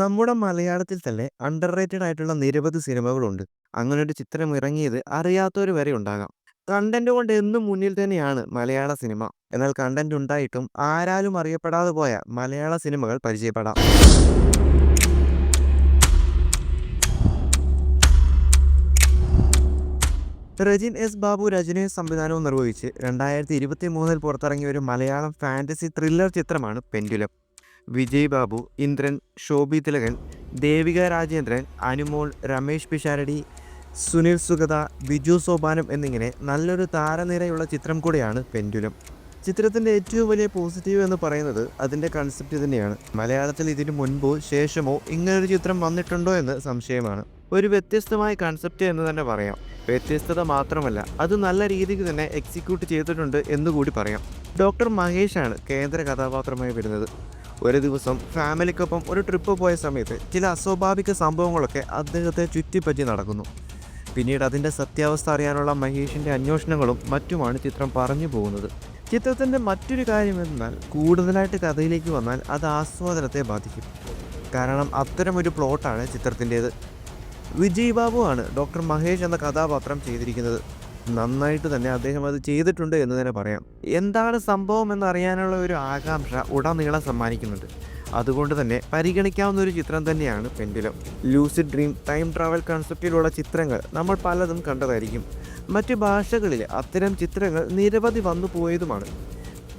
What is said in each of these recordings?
നമ്മുടെ മലയാളത്തിൽ തന്നെ അണ്ടർ റേറ്റഡ് ആയിട്ടുള്ള നിരവധി സിനിമകളുണ്ട്. അങ്ങനൊരു ചിത്രം ഇറങ്ങിയത് അറിയാത്തവര് വരെ ഉണ്ടാകാം. കണ്ടന്റ് കൊണ്ട് എന്നും മുന്നിൽ തന്നെയാണ് മലയാള സിനിമ. എന്നാൽ കണ്ടന്റ് ഉണ്ടായിട്ടും ആരാലും അറിയപ്പെടാതെ പോയ മലയാള സിനിമകൾ പരിചയപ്പെടാം. റജിൻ എസ് ബാബു രചനയും സംവിധാനവും നിർവഹിച്ച് 2023 പുറത്തിറങ്ങിയ ഒരു മലയാളം ഫാന്റസി ത്രില്ലർ ചിത്രമാണ് പെൻഡുലം. വിജയ് ബാബു, ഇന്ദ്രൻ, ശോഭി തിലകൻ, ദേവിക രാജേന്ദ്രൻ, അനുമോൾ, രമേശ് പിഷാരടി, സുനിൽ സുഗത, ബിജു സോപാനം എന്നിങ്ങനെ നല്ലൊരു താരനിരയുള്ള ചിത്രം കൂടെയാണ് പെൻഡുലം. ചിത്രത്തിൻ്റെ ഏറ്റവും വലിയ പോസിറ്റീവ് എന്ന് പറയുന്നത് അതിൻ്റെ കൺസെപ്റ്റ് തന്നെയാണ്. മലയാളത്തിൽ ഇതിനു മുൻപോ ശേഷമോ ഇങ്ങനൊരു ചിത്രം വന്നിട്ടുണ്ടോ എന്ന് സംശയമാണ്. ഒരു വ്യത്യസ്തമായ കൺസെപ്റ്റ് എന്ന് തന്നെ പറയാം. വ്യത്യസ്തത മാത്രമല്ല, അത് നല്ല രീതിക്ക് തന്നെ എക്സിക്യൂട്ട് ചെയ്തിട്ടുണ്ട് എന്നുകൂടി പറയാം. ഡോക്ടർ മഹേഷാണ് കേന്ദ്ര കഥാപാത്രമായി വരുന്നത്. ഒരു ദിവസം ഫാമിലിക്കൊപ്പം ഒരു ട്രിപ്പ് പോയ സമയത്ത് ചില അസ്വാഭാവിക സംഭവങ്ങളൊക്കെ അദ്ദേഹത്തെ ചുറ്റിപ്പറ്റി നടക്കുന്നു. പിന്നീട് അതിൻ്റെ സത്യാവസ്ഥ അറിയാനുള്ള മഹേഷിൻ്റെ അന്വേഷണങ്ങളും മറ്റുമാണ് ചിത്രം പറഞ്ഞു പോകുന്നത്. ചിത്രത്തിൻ്റെ മറ്റൊരു കാര്യം എന്നാൽ കൂടുതലായിട്ട് കഥയിലേക്ക് വന്നാൽ അത് ആസ്വാദനത്തെ ബാധിക്കും. കാരണം അത്തരമൊരു പ്ലോട്ടാണ് ചിത്രത്തിൻ്റേത്. വിജയ് ബാബു ആണ് ഡോക്ടർ മഹേഷ് എന്ന കഥാപാത്രം ചെയ്തിരിക്കുന്നത്. നന്നായിട്ട് തന്നെ അദ്ദേഹം അത് ചെയ്തിട്ടുണ്ട് എന്ന് തന്നെ പറയാം. എന്താണ് സംഭവം എന്നറിയാനുള്ള ഒരു ആകാംക്ഷ ഉടനീളം സമ്മാനിക്കുന്നുണ്ട്. അതുകൊണ്ട് തന്നെ പരിഗണിക്കാവുന്ന ഒരു ചിത്രം തന്നെയാണ് Pendulum. Lucid dream, time travel കൺസെപ്റ്റിലുള്ള ചിത്രങ്ങൾ നമ്മൾ പലതും കണ്ടതായിരിക്കും. മറ്റ് ഭാഷകളിൽ അത്തരം ചിത്രങ്ങൾ നിരവധി വന്നു പോയതുമാണ്.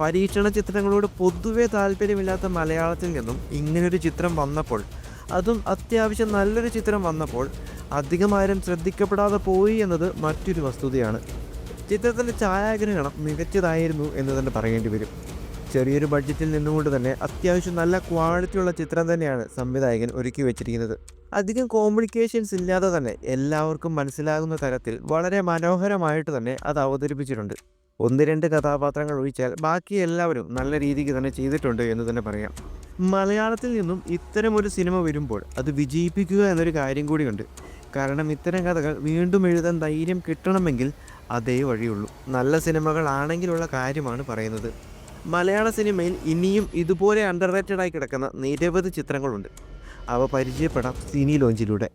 പരീക്ഷണ ചിത്രങ്ങളോട് പൊതുവെ താല്പര്യമില്ലാത്ത മലയാളത്തിൽ നിന്നും ഇങ്ങനൊരു ചിത്രം വന്നപ്പോൾ, അതും അത്യാവശ്യം നല്ലൊരു ചിത്രം വന്നപ്പോൾ അധികമാരും ശ്രദ്ധിക്കപ്പെടാതെ പോയി എന്നത് മറ്റൊരു വസ്തുതയാണ്. ചിത്രത്തിൻ്റെ ഛായാഗ്രഹണം മികച്ചതായിരുന്നു എന്ന് തന്നെ പറയേണ്ടി വരും. ചെറിയൊരു ബഡ്ജറ്റിൽ നിന്നുകൊണ്ട് തന്നെ അത്യാവശ്യം നല്ല ക്വാളിറ്റിയുള്ള ചിത്രം തന്നെയാണ് സംവിധായകൻ ഒരുക്കി വെച്ചിരിക്കുന്നത്. അധികം കോംപ്ലിക്കേഷൻസ് ഇല്ലാതെ തന്നെ എല്ലാവർക്കും മനസ്സിലാകുന്ന തരത്തിൽ വളരെ മനോഹരമായിട്ട് തന്നെ അത് അവതരിപ്പിച്ചിട്ടുണ്ട്. 1-2 കഥാപാത്രങ്ങൾ ഒഴിച്ചാൽ ബാക്കി എല്ലാവരും നല്ല രീതിക്ക് തന്നെ ചെയ്തിട്ടുണ്ട് എന്ന് തന്നെ പറയാം. മലയാളത്തിൽ നിന്നും ഇത്തരമൊരു സിനിമ വരുമ്പോൾ അത് വിജയിപ്പിക്കുക എന്നൊരു കാര്യം കൂടിയുണ്ട്. കാരണം ഇത്തരം കഥകൾ വീണ്ടും എഴുതാൻ ധൈര്യം കിട്ടണമെങ്കിൽ അതേ വഴിയുള്ളൂ. നല്ല സിനിമകളാണെങ്കിലുള്ള കാര്യമാണ് പറയുന്നത്. മലയാള സിനിമയിൽ ഇനിയും ഇതുപോലെ അണ്ടർ റേറ്റഡ് ആയി കിടക്കുന്ന നിരവധി ചിത്രങ്ങളുണ്ട്. അവ പരിചയപ്പെടാം സിനി ലോഞ്ചിലൂടെ.